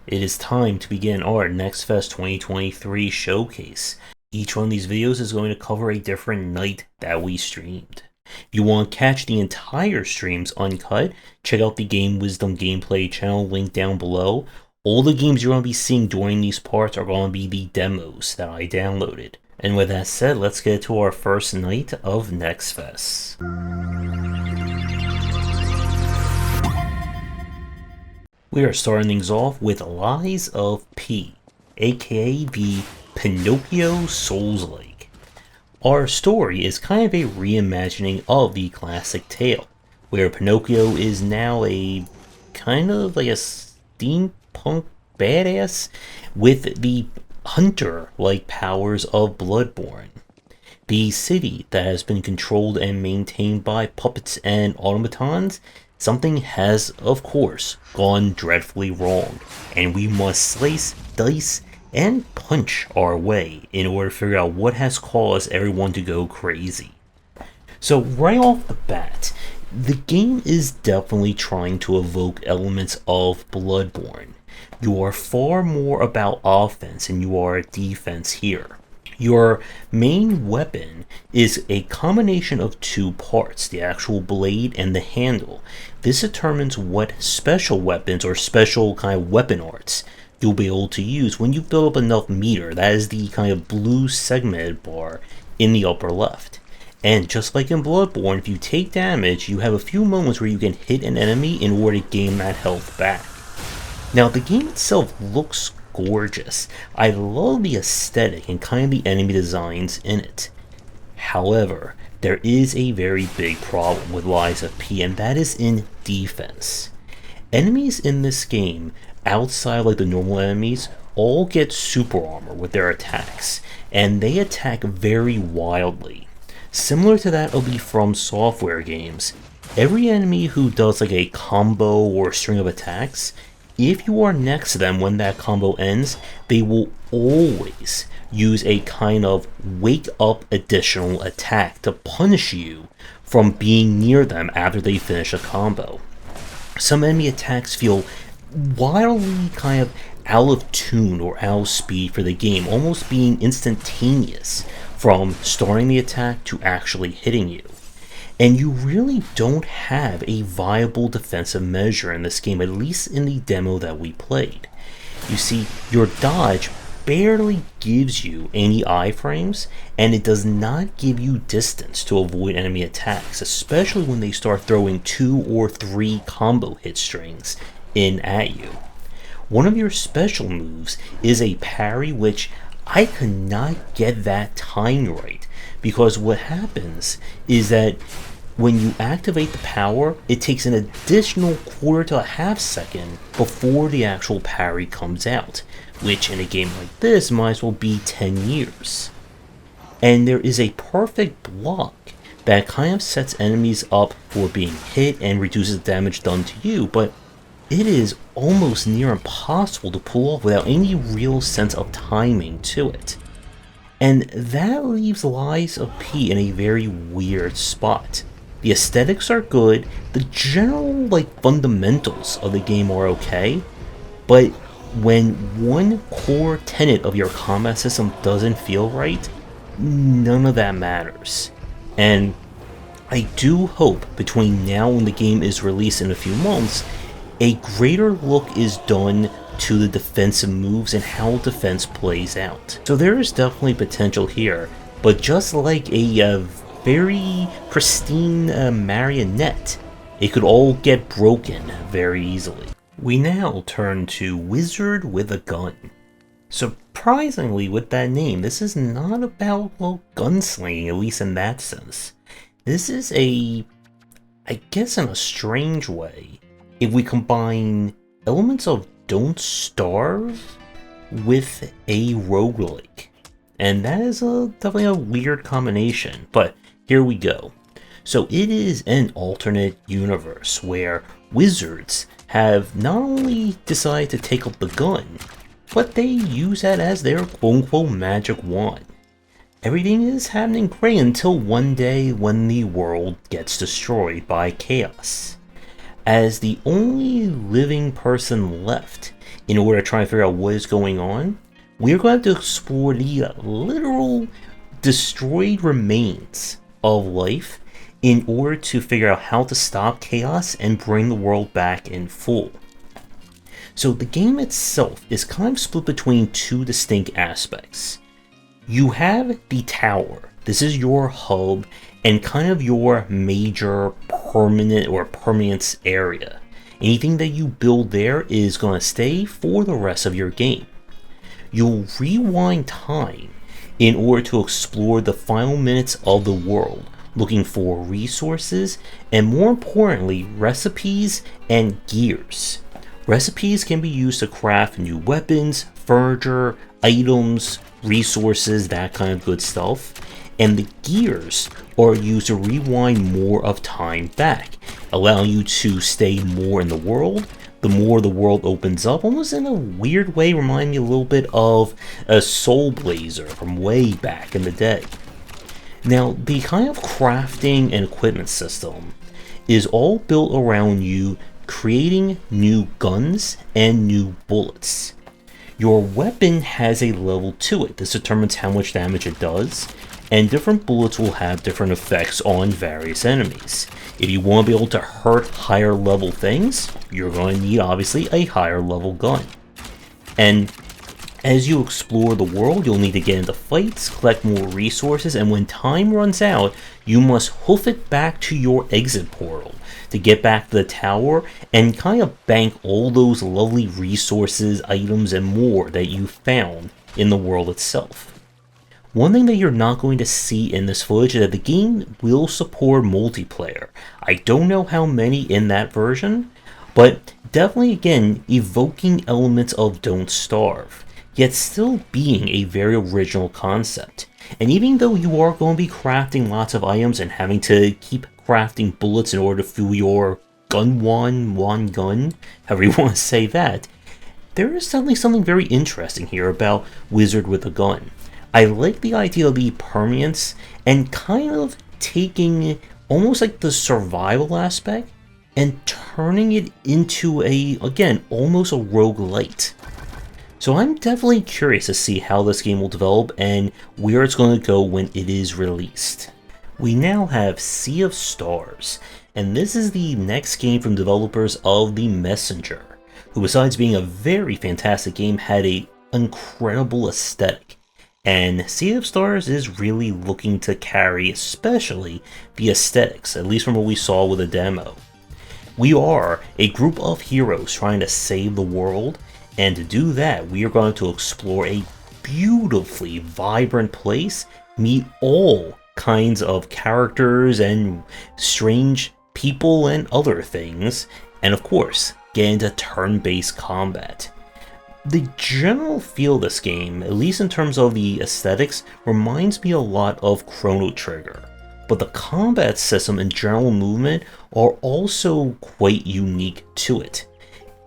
It is time to begin our Next Fest 2023 showcase. Each one of these videos is going to cover a different night that we streamed. If you want to catch the entire streams uncut, check out the Game Wisdom gameplay channel link down below. All the games you're going to be seeing during these parts are going to be the demos that I downloaded. And with that said, let's get to our first night of Next Fest. We are starting things off with Lies of P, aka the Pinocchio Souls-like. Our story is kind of a reimagining of the classic tale, where Pinocchio is now a kind of like a steampunk badass with the hunter-like powers of Bloodborne. The city that has been controlled and maintained by puppets and automatons, something has, of course, gone dreadfully wrong, and we must slice, dice, and punch our way in order to figure out what has caused everyone to go crazy. So right off the bat, the game is definitely trying to evoke elements of Bloodborne. You are far more about offense than you are defense here. Your main weapon is a combination of two parts, the actual blade and the handle. This determines what special weapons or special kind of weapon arts you'll be able to use when you build up enough meter. That is the kind of blue segmented bar in the upper left. And just like in Bloodborne, if you take damage, you have a few moments where you can hit an enemy in order to gain that health back. Now, the game itself looks gorgeous. I love the aesthetic and kind of the enemy designs in it. However, there is a very big problem with Lies of P, and that is in defense. Enemies in this game, outside like the normal enemies, all get super armor with their attacks, and they attack very wildly. Similar to that of the From Software games, every enemy who does like a combo or string of attacks, if you are next to them when that combo ends, they will always use a kind of wake up additional attack to punish you from being near them after they finish a combo. Some enemy attacks feel wildly kind of out of tune or out of speed for the game, almost being instantaneous from starting the attack to actually hitting you. And you really don't have a viable defensive measure in this game, at least in the demo that we played. You see, your dodge barely gives you any iframes, and it does not give you distance to avoid enemy attacks, especially when they start throwing 2 or 3 combo hit strings in at you. One of your special moves is a parry, which I could not get that timed right, because what happens is that when you activate the power, it takes an additional quarter to a half second before the actual parry comes out, which in a game like this might as well be 10 years. And there is a perfect block that kind of sets enemies up for being hit and reduces damage done to you, but it is almost near impossible to pull off without any real sense of timing to it. And that leaves Lies of P in a very weird spot. The aesthetics are good, the general fundamentals of the game are okay, but when one core tenet of your combat system doesn't feel right, none of that matters. And I do hope between now and the game is released in a few months, a greater look is done to the defensive moves and how defense plays out. So there is definitely potential here, but just like a very pristine marionette, it could all get broken very easily. We now turn to Wizard with a Gun. Surprisingly, with that name, this is not about, well, gunslinging, at least in that sense. This is I guess in a strange way, if we combine elements of Don't Starve with a roguelike. And that is definitely a weird combination, but here we go. So it is an alternate universe where wizards have not only decided to take up the gun, but they use that as their quote-unquote magic wand. Everything is happening great until one day when the world gets destroyed by chaos. As the only living person left in order to try and figure out what is going on, we're going to have to explore the literal destroyed remains of life in order to figure out how to stop chaos and bring the world back in full. So the game itself is kind of split between two distinct aspects. You have the tower. This is your hub and kind of your major permanent or permanence area. Anything that you build there is going to stay for the rest of your game. You'll rewind time in order to explore the final minutes of the world, looking for resources and, more importantly, recipes and gears. Recipes can be used to craft new weapons, furniture, items, resources, that kind of good stuff. And the gears are used to rewind more of time back, allowing you to stay more in the world. The more the world opens up, almost in a weird way, remind me a little bit of a Soul Blazer from way back in the day. Now, the kind of crafting and equipment system is all built around you creating new guns and new bullets. Your weapon has a level to it. This determines how much damage it does, and different bullets will have different effects on various enemies. If you want to be able to hurt higher level things, you're going to need obviously a higher level gun. And as you explore the world, you'll need to get into fights, collect more resources, and when time runs out, you must hoof it back to your exit portal to get back to the tower and kind of bank all those lovely resources, items, and more that you found in the world itself. One thing that you're not going to see in this footage is that the game will support multiplayer. I don't know how many in that version, but definitely again evoking elements of Don't Starve, yet still being a very original concept. And even though you are going to be crafting lots of items and having to keep crafting bullets in order to fuel your gun gun, however you want to say that, there is suddenly something very interesting here about Wizard with a Gun. I like the idea of the permanence and kind of taking almost like the survival aspect and turning it into again, almost a roguelite. So I'm definitely curious to see how this game will develop and where it's going to go when it is released. We now have Sea of Stars, and this is the next game from developers of The Messenger, who besides being a very fantastic game had an incredible aesthetic. And Sea of Stars is really looking to carry especially the aesthetics, at least from what we saw with the demo. We are a group of heroes trying to save the world, and to do that we are going to explore a beautifully vibrant place, meet all kinds of characters and strange people and other things, and of course get into turn-based combat. The general feel of this game, at least in terms of the aesthetics, reminds me a lot of Chrono Trigger, but the combat system and general movement are also quite unique to it.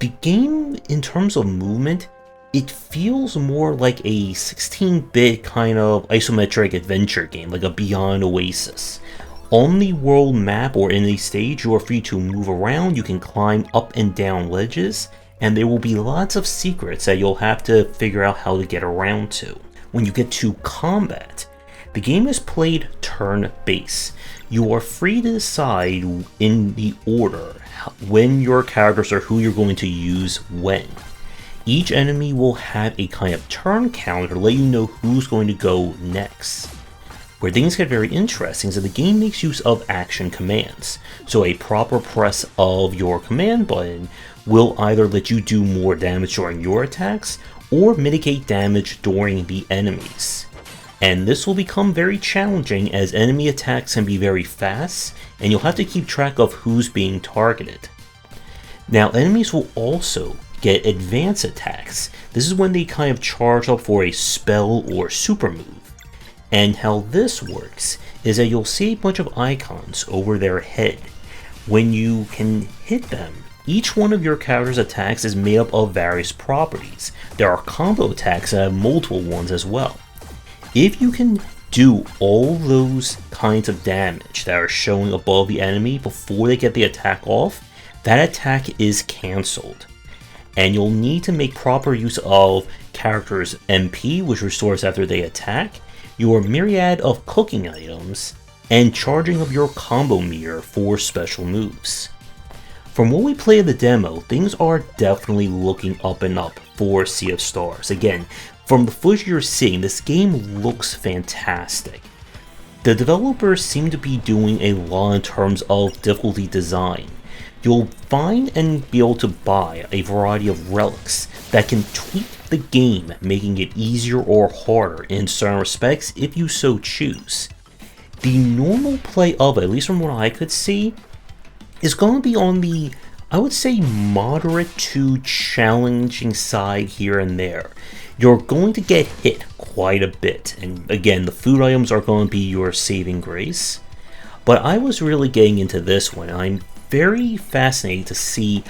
The game, in terms of movement, it feels more like a 16-bit kind of isometric adventure game, like a Beyond Oasis. On the world map or in a stage, you are free to move around, you can climb up and down ledges, and there will be lots of secrets that you'll have to figure out how to get around to. When you get to combat, the game is played turn-based. You are free to decide in the order when your characters or who you're going to use when. Each enemy will have a kind of turn counter to let you know who's going to go next. Where things get very interesting is that the game makes use of action commands. So a proper press of your command button will either let you do more damage during your attacks or mitigate damage during the enemies. And this will become very challenging as enemy attacks can be very fast and you'll have to keep track of who's being targeted. Now enemies will also get advanced attacks. This is when they kind of charge up for a spell or super move. And how this works is that you'll see a bunch of icons over their head. When you can hit them, each one of your character's attacks is made up of various properties. There are combo attacks that have multiple ones as well. If you can do all those kinds of damage that are showing above the enemy before they get the attack off, that attack is cancelled. and you'll need to make proper use of characters' MP, which restores after they attack, your myriad of cooking items, and charging of your combo meter for special moves. From what we play in the demo, things are definitely looking up and up for Sea of Stars. Again, from the footage you're seeing, this game looks fantastic. The developers seem to be doing a lot in terms of difficulty design. You'll find and be able to buy a variety of relics that can tweak the game, making it easier or harder in certain respects if you so choose. The normal play of it, at least from what I could see, is going to be on the, I would say, moderate to challenging side here and there. You're going to get hit quite a bit, and again, the food items are going to be your saving grace. But I was really getting into this one, and I'm very fascinated to see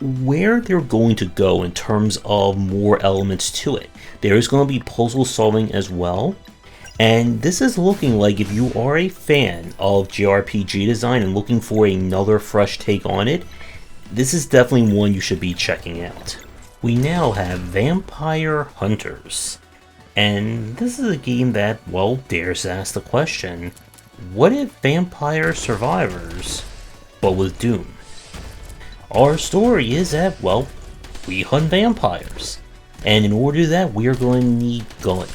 where they're going to go in terms of more elements to it. There is going to be puzzle solving as well. And this is looking like, if you are a fan of JRPG design and looking for another fresh take on it, this is definitely one you should be checking out. We now have Vampire Hunters. And this is a game that, well, dares to ask the question, what if Vampire Survivors, but with Doom? Our story is that, well, we hunt vampires. And in order to do that, we are going to need gun.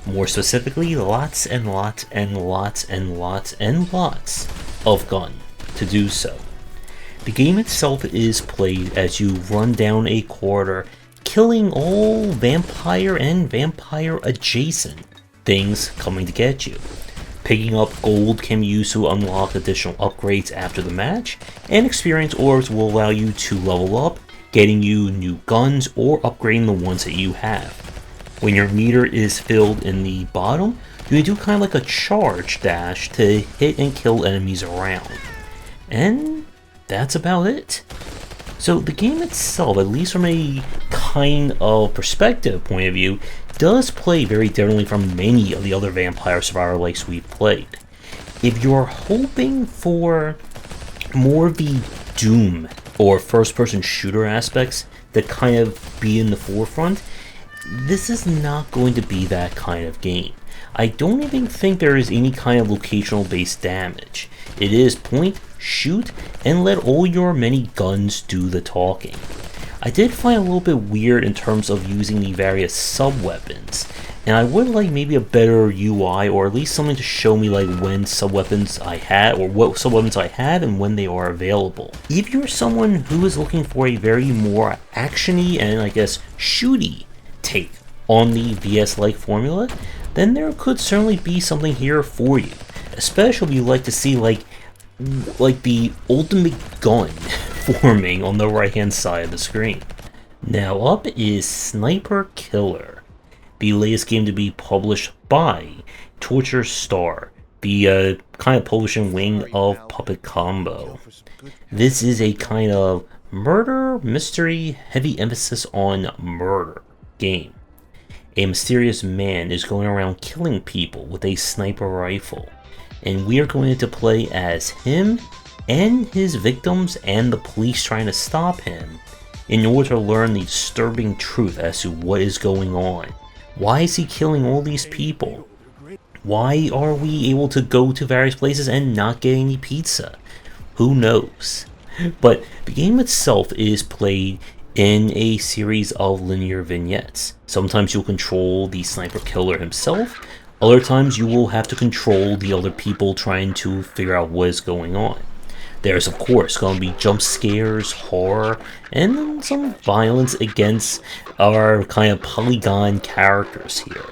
More specifically, lots and lots and lots and lots and lots of gun to do so. The game itself is played as you run down a corridor, killing all vampire and vampire adjacent things coming to get you. Picking up gold can be used to unlock additional upgrades after the match, and experience orbs will allow you to level up, getting you new guns or upgrading the ones that you have. When your meter is filled in the bottom, you can do kind of like a charge dash to hit and kill enemies around. And that's about it. So the game itself, at least from a kind of perspective point of view, does play very differently from many of the other Vampire Survivor likes we've played. If you're hoping for more of the Doom or first-person shooter aspects that kind of be in the forefront, this is not going to be that kind of game. I don't even think there is any kind of locational based damage. It is point, shoot, and let all your many guns do the talking. I did find a little bit weird in terms of using the various sub-weapons, and I would like maybe a better UI, or at least something to show me like when sub-weapons I had, or what sub-weapons I have and when they are available. If you're someone who is looking for a very more actiony and I guess shooty take on the VS-like formula, then there could certainly be something here for you. Especially if you like to see like the ultimate gun forming on the right hand side of the screen. Now up is Sniper Killer, the latest game to be published by Torture Star, the kind of publishing wing of Puppet Combo. This is a kind of murder, mystery, heavy emphasis on murder game. A mysterious man is going around killing people with a sniper rifle, and we are going to play as him and his victims and the police trying to stop him in order to learn the disturbing truth as to what is going on. Why is he killing all these people? Why are we able to go to various places and not get any pizza? Who knows? But the game itself is played in a series of linear vignettes. Sometimes you'll control the sniper killer himself, other times you will have to control the other people trying to figure out what is going on. There's of course going to be jump scares, horror, and some violence against our kind of polygon characters here.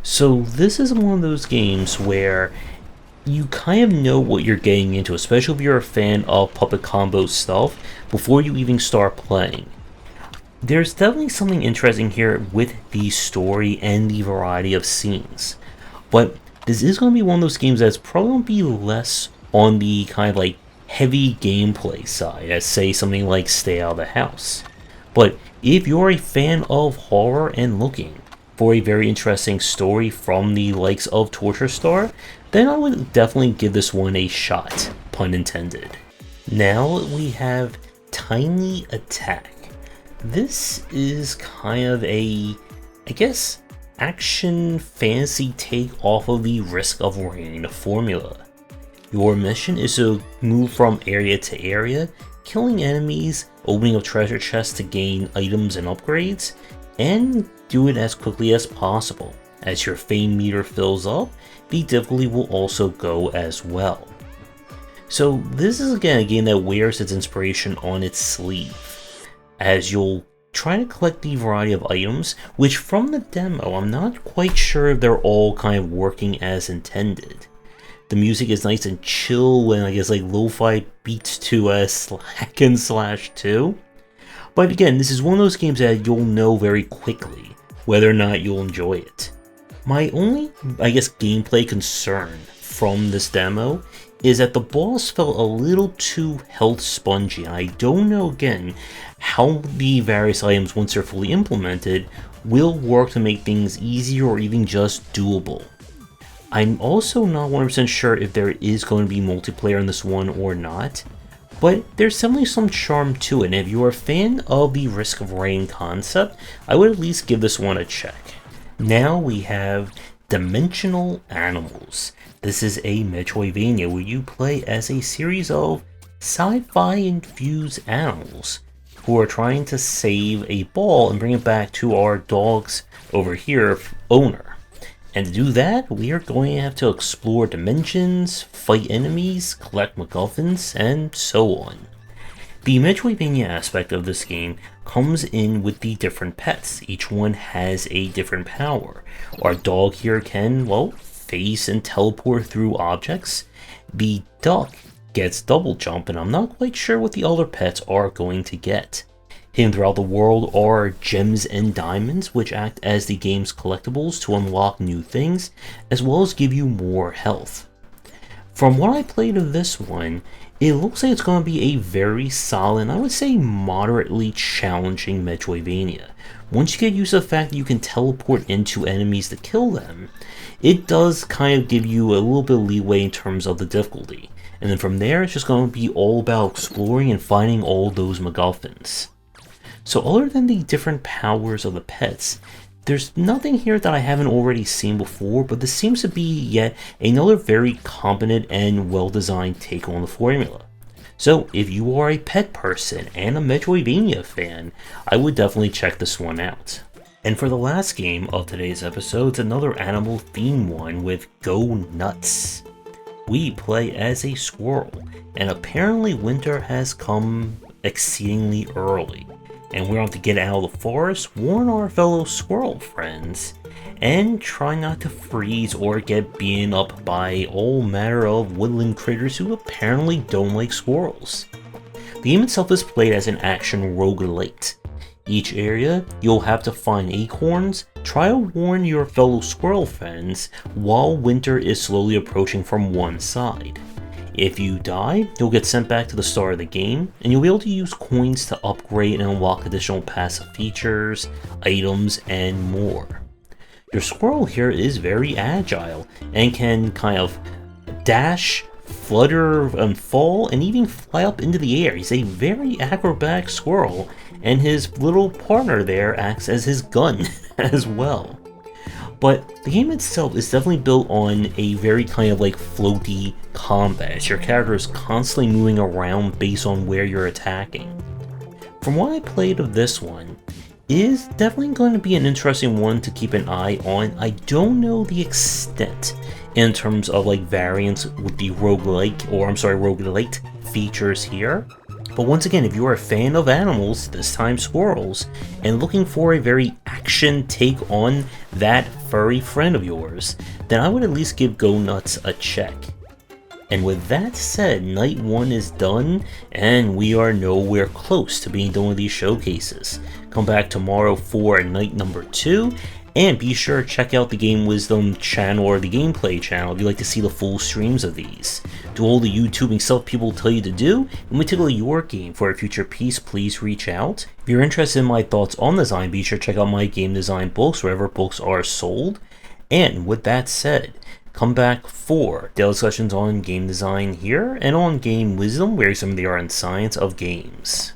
So this is one of those games where you kind of know what you're getting into, especially if you're a fan of Puppet Combo stuff, before you even start playing. There's definitely something interesting here with the story and the variety of scenes, but this is going to be one of those games that's probably going to be less on the kind of like heavy gameplay side, as say something like Stay Out of the House. But if you're a fan of horror and looking for a very interesting story from the likes of Torture Star, then I would definitely give this one a shot, pun intended. Now we have Tiny Attack. This is kind of a, I guess, action fantasy take off of the Risk of Rain formula. Your mission is to move from area to area, killing enemies, opening up treasure chests to gain items and upgrades, and do it as quickly as possible. As your fame meter fills up, the difficulty will also go as well. So this is again a game that wears its inspiration on its sleeve, as you'll try to collect the variety of items, which from the demo I'm not quite sure if they're all kind of working as intended. The music is nice and chill and I guess like lo-fi beats to Slack and Slash 2. But again, this is one of those games that you'll know very quickly whether or not you'll enjoy it. My only, I guess, gameplay concern from this demo is that the boss felt a little too health spongy. I don't know again how the various items, once they're fully implemented, will work to make things easier or even just doable. I'm also not 100% sure if there is going to be multiplayer in this one or not, but there's definitely some charm to it, and if you're a fan of the Risk of Rain concept, I would at least give this one a check. Now we have Dimensional Animals. This is a Metroidvania where you play as a series of sci-fi infused animals who are trying to save a ball and bring it back to our dog's over here owner. And to do that, we are going to have to explore dimensions, fight enemies, collect MacGuffins, and so on. The Metroidvania aspect of this game comes in with the different pets. Each one has a different power. Our dog here can, well, face and teleport through objects. The duck gets double jump, and I'm not quite sure what the other pets are going to get. Hidden throughout the world are gems and diamonds, which act as the game's collectibles to unlock new things, as well as give you more health. From what I played of this one, it looks like it's going to be a very solid, I would say moderately challenging Metroidvania. Once you get used to the fact that you can teleport into enemies to kill them, it does kind of give you a little bit of leeway in terms of the difficulty. And then from there, it's just going to be all about exploring and finding all those MacGuffins. So other than the different powers of the pets, there's nothing here that I haven't already seen before, but this seems to be yet another very competent and well-designed take on the formula. So if you are a pet person and a Metroidvania fan, I would definitely check this one out. And for the last game of today's episode, it's another animal themed one with Go Nutz. We play as a squirrel, and apparently winter has come exceedingly early. And we're on to get out of the forest, warn our fellow squirrel friends, and try not to freeze or get beaten up by all manner of woodland critters who apparently don't like squirrels. The game itself is played as an action roguelite. Each area, you'll have to find acorns, try to warn your fellow squirrel friends while winter is slowly approaching from one side. If you die, you'll get sent back to the start of the game, and you'll be able to use coins to upgrade and unlock additional passive features, items, and more. Your squirrel here is very agile, and can kind of dash, flutter, and fall, and even fly up into the air. He's a very acrobatic squirrel, and his little partner there acts as his gun as well. But the game itself is definitely built on a very kind of like floaty combat. Your character is constantly moving around based on where you're attacking. From what I played of this one, it is definitely going to be an interesting one to keep an eye on. I don't know the extent in terms of like variants with the roguelite features here. But once again, if you are a fan of animals, this time squirrels, and looking for a very action take on that furry friend of yours, then I would at least give Go Nutz a check. And with that said, night 1 is done, and we are nowhere close to being done with these showcases. Come back tomorrow for night number 2, and be sure to check out the Game Wisdom channel or the gameplay channel if you'd like to see the full streams of these. Do all the YouTubing stuff people tell you to do, and when tickle your game for a future piece, please reach out. If you're interested in my thoughts on design, be sure to check out my game design books wherever books are sold. And with that said, come back for daily discussions on game design here, and on Game Wisdom, where some of the art and science of games.